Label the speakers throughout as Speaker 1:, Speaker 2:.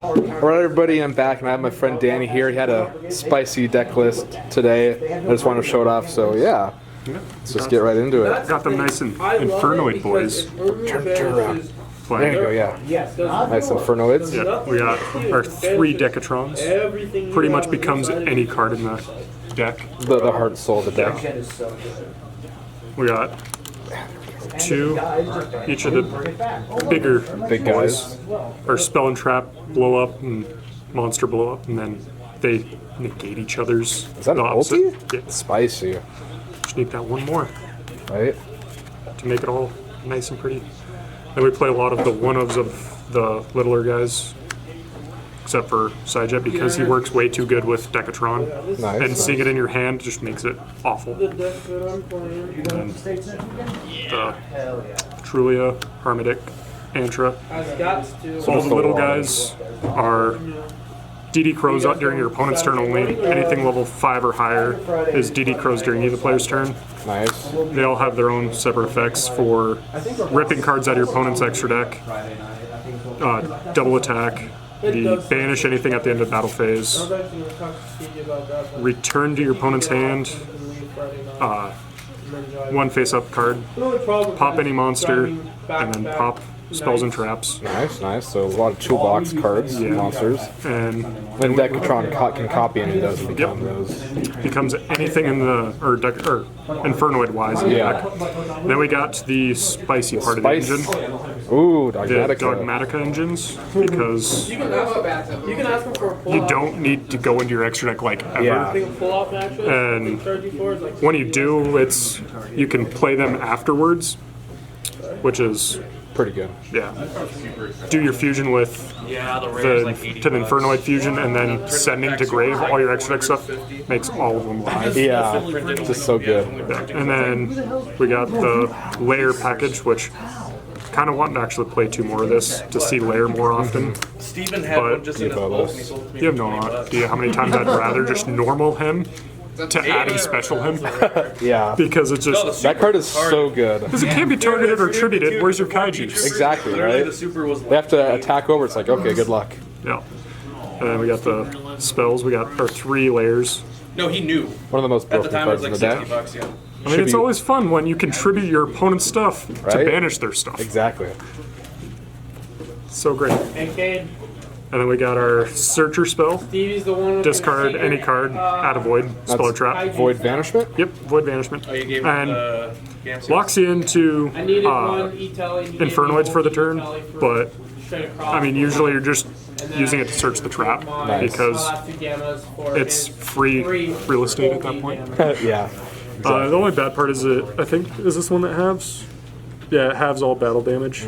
Speaker 1: Alright everybody, I'm back and I have my friend Danny here. He had a spicy deck list today. I just wanted to show it off, so yeah. Let's just get right into it.
Speaker 2: Got them nice and Infernoid boys.
Speaker 1: Turn around. There you go, yeah. Nice Infernoids.
Speaker 2: Yeah, we got our 3 Decatrons. Pretty much becomes any card in the deck.
Speaker 1: The heart and soul of the deck.
Speaker 2: We got 2, each of the big
Speaker 1: guys.
Speaker 2: Or spell and trap blow up and monster blow up, and then they negate each other's.
Speaker 1: Is that an ulti?
Speaker 2: Yeah.
Speaker 1: Spicy.
Speaker 2: Just need that one more.
Speaker 1: Right?
Speaker 2: To make it all nice and pretty. Then we play a lot of the one-ofs of the littler guys, except for Sidejet, because he works way too good with Decatron.
Speaker 1: Nice.
Speaker 2: And seeing it in your hand just makes it awful. And the Trulia, Harmadic, Antra. All the little guys are DD Crows out during your opponent's turn only. Anything level 5 or higher is DD Crows during either player's turn.
Speaker 1: Nice.
Speaker 2: They all have their own separate effects for ripping cards out of your opponent's extra deck, double attack, the banish anything at the end of battle phase, return to your opponent's hand, 1 face-up card, pop any monster, and then pop spells and traps.
Speaker 1: Nice, nice. So a lot of toolbox cards, monsters.
Speaker 2: And
Speaker 1: Decatron can copy any of those and become those.
Speaker 2: Becomes anything in the or Infernoid wise in the deck. Then we got the spicy part of the engine.
Speaker 1: Ooh,
Speaker 2: The
Speaker 1: Dogmatika.
Speaker 2: Dogmatika engines, because you don't need to go into your extra deck like ever.
Speaker 1: Yeah.
Speaker 2: And when you do, you can play them afterwards, which is
Speaker 1: Pretty good.
Speaker 2: yeah. Do your fusion with to the Infernoid fusion, and then sending to grave all your extra deck stuff makes all of them live.
Speaker 1: Yeah, just so good.
Speaker 2: Yeah. And then we got the layer package, which kind of want to actually play 2 more of this to see layer more often.
Speaker 3: Steven had one just in his boat, and he sold it for
Speaker 2: You have no idea how many times I'd rather just normal him to add and special him.
Speaker 1: Yeah.
Speaker 2: Because it's just,
Speaker 1: That card is so good.
Speaker 2: because it can't be targeted or tributed. Where's your kaijus?
Speaker 1: Exactly,
Speaker 3: Literally,
Speaker 1: right?
Speaker 3: the super was
Speaker 1: They have to attack over. It's like, okay, good luck.
Speaker 2: Yeah. And then we got the spells. We got our 3 layers.
Speaker 3: No, he knew.
Speaker 1: One of the most
Speaker 3: At the
Speaker 1: broken
Speaker 3: time, it was
Speaker 1: cards in
Speaker 3: like
Speaker 1: the
Speaker 3: $60,
Speaker 1: deck.
Speaker 3: yeah.
Speaker 2: I mean, it's
Speaker 1: be-
Speaker 2: always fun when you contribute your opponent's stuff to
Speaker 1: Right?
Speaker 2: banish their stuff.
Speaker 1: Exactly.
Speaker 2: So great.
Speaker 4: Hey, Cade.
Speaker 2: And then we got our searcher spell.
Speaker 4: Stevie's the one with
Speaker 2: Discard
Speaker 4: the
Speaker 2: any card, add a void, spell or trap.
Speaker 1: Void Banishment?
Speaker 2: Yep, void banishment.
Speaker 3: Oh, you gave him
Speaker 2: And
Speaker 3: the Gamsu?
Speaker 2: locks you into
Speaker 4: I needed one E-Telly. He gave me
Speaker 2: Infernoids for the
Speaker 4: one
Speaker 2: turn,
Speaker 4: E-Telly for
Speaker 2: but
Speaker 4: straight across.
Speaker 2: I mean, usually you're just using it to search the trap because
Speaker 4: I'll have 2 gammas for
Speaker 2: it's
Speaker 4: his
Speaker 2: free real estate at that
Speaker 4: bulky
Speaker 2: point.
Speaker 4: damage.
Speaker 1: Yeah.
Speaker 2: The only bad part is that I think, is this one that halves? Yeah, it halves all battle damage,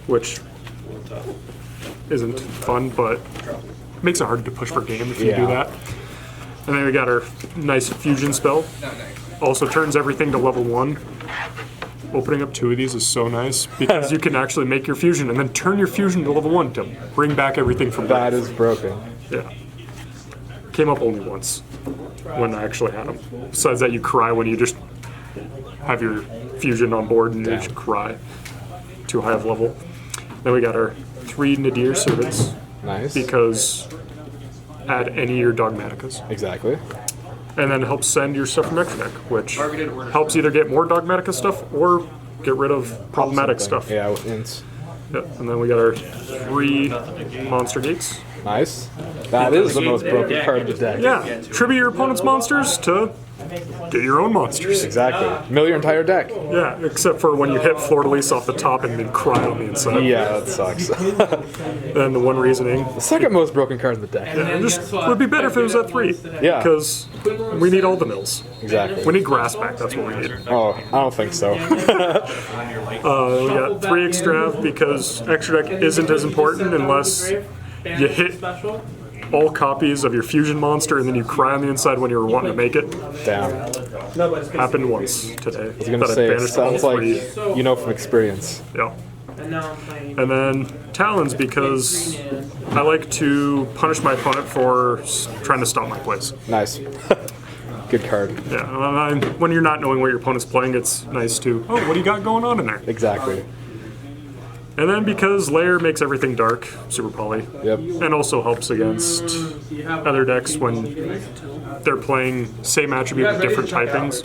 Speaker 2: which isn't fun, but makes it hard to push for game if you do
Speaker 1: Yeah.
Speaker 2: that. And then we got our nice fusion spell. Also turns everything to level 1. Opening up 2 of these is so nice because you can actually make your fusion and then turn your fusion to level 1 to bring back everything from
Speaker 1: That
Speaker 2: death.
Speaker 1: is broken.
Speaker 2: Yeah. Came up only once when I actually had them. Besides that, you cry when you just have your fusion on board and you just cry. Too high of level. Then we got our 3 Nadir servants
Speaker 1: Nice.
Speaker 2: because add any of your Dogmatikas.
Speaker 1: Exactly.
Speaker 2: And then helps send your stuff from extra deck, which helps either get more Dogmatika stuff or get rid of problematic stuff.
Speaker 1: Yeah, ints.
Speaker 2: Yeah. And then we got our 3 monster gates.
Speaker 1: Nice. That is the most broken card in the deck.
Speaker 2: Yeah, tribute your opponent's monsters to get your own monsters.
Speaker 1: Exactly. Mill your entire deck.
Speaker 2: Yeah, except for when you hit Fleur de Lis off the top and then cry on the inside.
Speaker 1: Yeah, that sucks.
Speaker 2: And the one reasoning,
Speaker 1: Second most broken card in the deck.
Speaker 2: it just would be better if it was at 3.
Speaker 1: Yeah.
Speaker 2: Because we need all the mills.
Speaker 1: Exactly.
Speaker 2: We need grass back, that's what we need.
Speaker 1: Oh, I don't think so.
Speaker 2: We got 3 extrav because extra deck isn't as important unless you hit
Speaker 4: Special.
Speaker 1: Oh,
Speaker 2: all copies of your fusion monster and then you cry on the inside when you were wanting to make it.
Speaker 1: Damn.
Speaker 2: Happened once today.
Speaker 1: I was gonna say, it sounds like you know from experience.
Speaker 2: Yeah.
Speaker 4: And now I'm playing.
Speaker 2: And then Talons because I like to punish my opponent for trying to stop my plays.
Speaker 1: Nice. Good card.
Speaker 2: Yeah, when you're not knowing what your opponent's playing, it's nice to, oh, what do you got going on in there?
Speaker 1: Exactly.
Speaker 2: And then because Lair makes everything dark, super poly,
Speaker 1: Yep.
Speaker 2: and also helps against other decks when they're playing same attribute with different typings.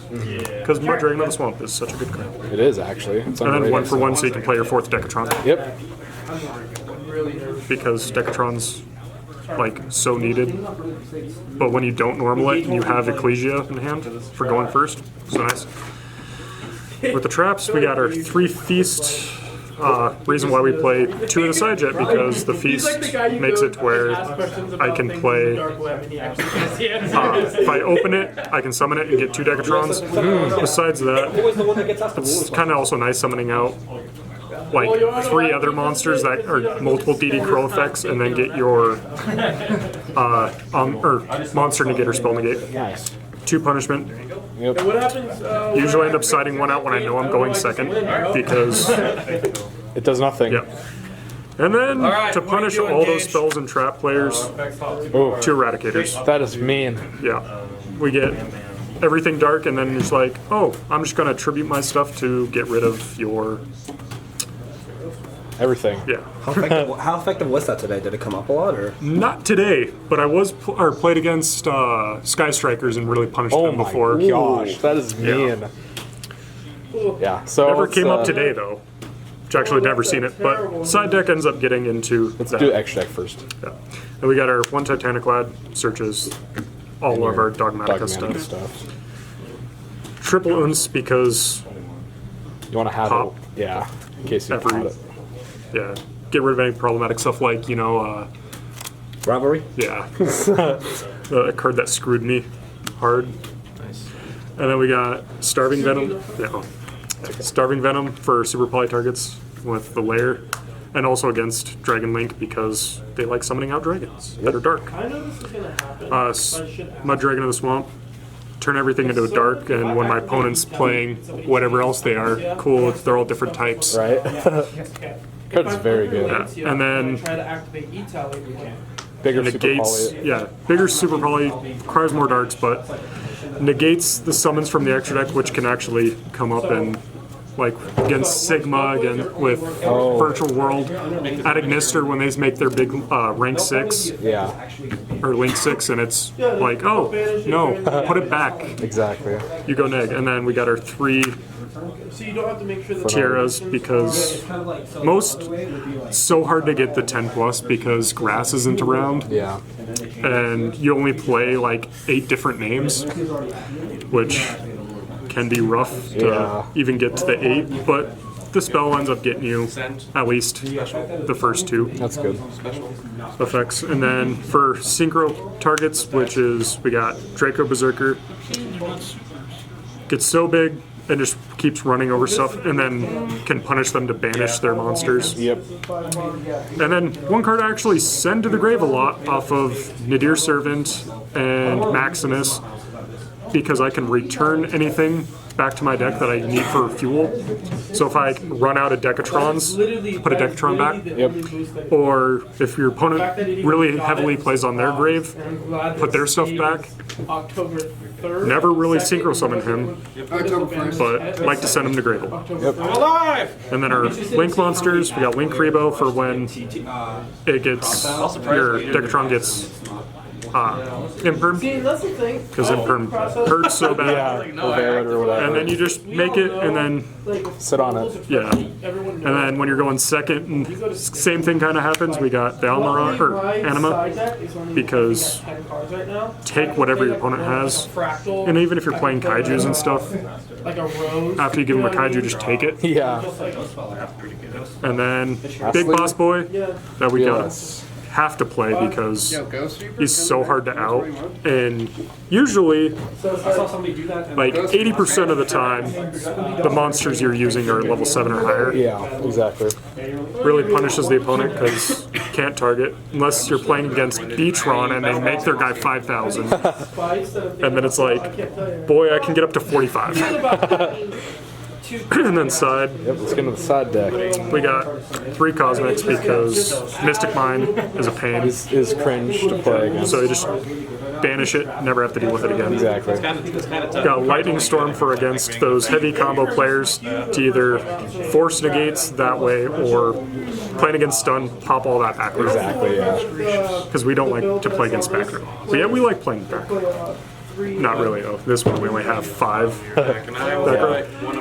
Speaker 2: Because Mud Dragon of the Swamp is such a good card.
Speaker 1: It is actually. It's
Speaker 2: And then
Speaker 1: underrated.
Speaker 2: 1 for 1 so you can play your 4th Decatron.
Speaker 1: Yep.
Speaker 2: Because Decatron's like so needed. But when you don't normal it and you have Ecclesia in hand for going first, so nice. With the traps, we got our 3 Feast. Reason why we play 2 in the side jet because the Feast makes it where I can play. If I open it, I can summon it and get 2 Decatrons. Besides that, it's kind of also nice summoning out like 3 other monsters that are multiple DD Crow effects, and then get your or monster negate or spell negate.
Speaker 1: Nice.
Speaker 2: 2 punishment.
Speaker 1: Yep.
Speaker 4: What happens?
Speaker 2: Usually end up siding 1 out when I know I'm going second because
Speaker 1: It does nothing.
Speaker 2: yeah. And then
Speaker 3: right,
Speaker 2: to
Speaker 3: what are
Speaker 2: punish
Speaker 3: you doing,
Speaker 2: all those
Speaker 3: Gage?
Speaker 2: spells and trap players,
Speaker 1: Oh,
Speaker 2: 2 Eradicators.
Speaker 1: that is mean.
Speaker 2: Yeah. We get everything dark, and then it's like, oh, I'm just going to attribute my stuff to get rid of your.
Speaker 1: Everything.
Speaker 2: Yeah.
Speaker 5: How effective was that today? Did it come up a lot, or?
Speaker 2: Not today, but I was played against Sky Strikers and really punished
Speaker 1: Oh
Speaker 2: them
Speaker 1: my
Speaker 2: before.
Speaker 1: gosh, that is mean. Yeah. So
Speaker 2: Never
Speaker 1: let's,
Speaker 2: came up today, though. Which actually never seen it, but side deck ends up getting into
Speaker 1: Let's
Speaker 2: that.
Speaker 1: do extra deck first.
Speaker 2: Yeah. And we got our 1 Titanic Lad, searches all of our Dogmatika
Speaker 1: Dogmatic
Speaker 2: stuff.
Speaker 1: stuff.
Speaker 2: Triple Unce because,
Speaker 1: You want to have
Speaker 2: Pop.
Speaker 1: it? Yeah. In case you
Speaker 2: Every-
Speaker 1: pop it.
Speaker 2: yeah, get rid of any problematic stuff like,
Speaker 5: Rivalry?
Speaker 2: yeah, the card that screwed me hard.
Speaker 5: Nice.
Speaker 2: And then we got Starving Venom. Yeah. Starving Venom for super poly targets with the Lair, and also against Dragon Link because they like summoning out dragons that are dark.
Speaker 4: I know this is gonna happen.
Speaker 2: Mud Dragon of the Swamp, turn everything into a dark, and when my opponent's playing whatever else they are, cool, they're all different types.
Speaker 1: Right? Card is very good.
Speaker 2: Yeah. And then
Speaker 4: try to activate E-Tally.
Speaker 1: Bigger super
Speaker 2: negates,
Speaker 1: poly.
Speaker 2: yeah, bigger super poly, requires more darks, but negates the summons from the extra deck, which can actually come up and like against Sigma, again with Virtual World, at Ignister when they make their big rank 6
Speaker 1: Yeah.
Speaker 2: or link 6, and it's like, oh no, put it back.
Speaker 1: Exactly.
Speaker 2: You go neg, and then we got our 3
Speaker 4: So you don't have to make sure that
Speaker 2: Tiaras because most so hard to get the 10 plus because grass isn't around.
Speaker 1: Yeah.
Speaker 2: And you only play like 8 different names, which can be rough to
Speaker 1: Yeah.
Speaker 2: even get to the 8, but the spell ends up getting you at least the first 2
Speaker 1: That's good.
Speaker 2: effects. And then for synchro targets, which is we got Draco Berserker, gets so big and just keeps running over stuff, and then can punish them to banish their monsters.
Speaker 1: Yep.
Speaker 2: And then one card I actually send to the grave a lot off of Nadir Servant and Maximus, because I can return anything back to my deck that I need for fuel. So if I run out of Decatrons, put a Decatron back.
Speaker 1: Yep.
Speaker 2: Or if your opponent really heavily plays on their grave, put their stuff back.
Speaker 4: October 3rd.
Speaker 2: Never really synchro summon him, but like to send him to Gravel.
Speaker 3: Alive!
Speaker 2: And then our Link monsters, we got Link Rebo for when it gets, your Decatron gets Imperm,
Speaker 4: See, that's the thing.
Speaker 2: because Imperm hurts so bad.
Speaker 1: Yeah. Or Veiled or whatever.
Speaker 2: And then you just make it, and then,
Speaker 1: Sit on it.
Speaker 2: yeah. And then when you're going second, and same thing kind of happens. We got the Almaron, or Anima, because take whatever your opponent has. And even if you're playing Kaijus and stuff,
Speaker 4: like a rose.
Speaker 2: after you give them a Kaiju, just take it.
Speaker 1: Yeah.
Speaker 2: And then Big Boss Boy, that we
Speaker 1: Yes.
Speaker 2: have to play because he's so hard to out. And usually, like 80% of the time, the monsters you're using are level 7 or higher.
Speaker 1: Yeah. Exactly.
Speaker 2: Really punishes the opponent because can't target unless you're playing against Beatron and they make their guy 5,000. And then it's like, boy, I can get up to 45. And then side,
Speaker 1: Yep, let's get into the side deck.
Speaker 2: we got 3 Cosmics because Mystic Mine is a pain.
Speaker 1: Is cringe to play against.
Speaker 2: So you just banish it, never have to deal with it again.
Speaker 1: Exactly.
Speaker 3: It's kind of tough.
Speaker 2: Got Lightning Storm for against those heavy combo players to either force negates that way or playing against stun, pop all that back row.
Speaker 1: Exactly, yeah.
Speaker 2: Because we don't like to play against back row. But yeah, we like playing back row. Not really though. This one we only have 5 back row.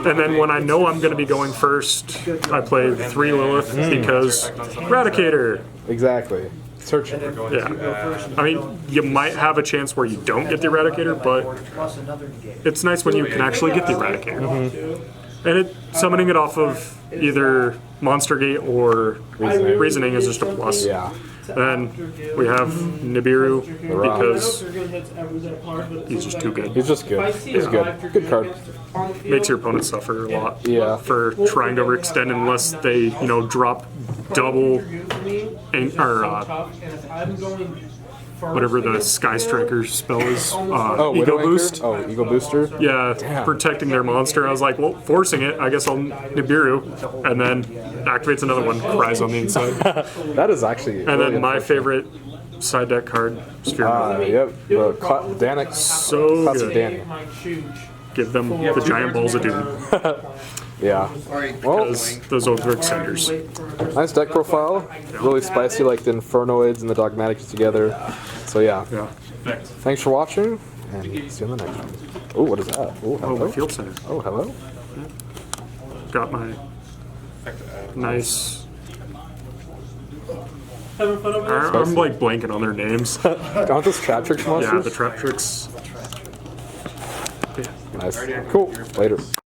Speaker 2: And then when I know I'm going to be going first, I play 3 Lilith because Eradicator.
Speaker 1: Exactly. Searching.
Speaker 2: Yeah. I mean, you might have a chance where you don't get the Eradicator, but it's nice when you can actually get the Eradicator. And summoning it off of either Monster Gate or Reasoning is just a plus.
Speaker 1: Yeah.
Speaker 2: Then we have Nibiru because he's just too good.
Speaker 1: He's just good. He's good. Good card.
Speaker 2: Makes your opponent suffer a lot
Speaker 1: Yeah.
Speaker 2: for trying to overextend unless they, drop double whatever the Sky Striker spell is.
Speaker 1: Oh,
Speaker 2: Ego
Speaker 1: Widowmaker?
Speaker 2: Boost.
Speaker 1: Oh, Ego Booster?
Speaker 2: Yeah,
Speaker 1: Damn.
Speaker 2: protecting their monster. I was like, well, forcing it, I guess I'll Nibiru, and then activates another one, cries on the inside.
Speaker 1: That is actually.
Speaker 2: And then my favorite side deck card, Sphere.
Speaker 1: Yep. Danik.
Speaker 2: So
Speaker 1: Classic
Speaker 2: good.
Speaker 1: Danny.
Speaker 2: Give them the giant balls of doom.
Speaker 1: Yeah. Well,
Speaker 2: Those overextenders.
Speaker 1: nice deck profile. Really spicy, like the Infernoids and the Dogmatika together. So yeah.
Speaker 2: Yeah.
Speaker 1: Thanks for watching, and see you in the next one. Oh, what is that? Oh,
Speaker 2: Oh,
Speaker 1: hello.
Speaker 2: my field center.
Speaker 1: Oh, hello.
Speaker 2: Got my nice.
Speaker 4: Having fun over there?
Speaker 2: I'm like blanking on their names.
Speaker 1: Aren't those Trap Tricks
Speaker 2: Yeah,
Speaker 1: monsters?
Speaker 2: the Trap Tricks.
Speaker 1: Nice. Cool. Later.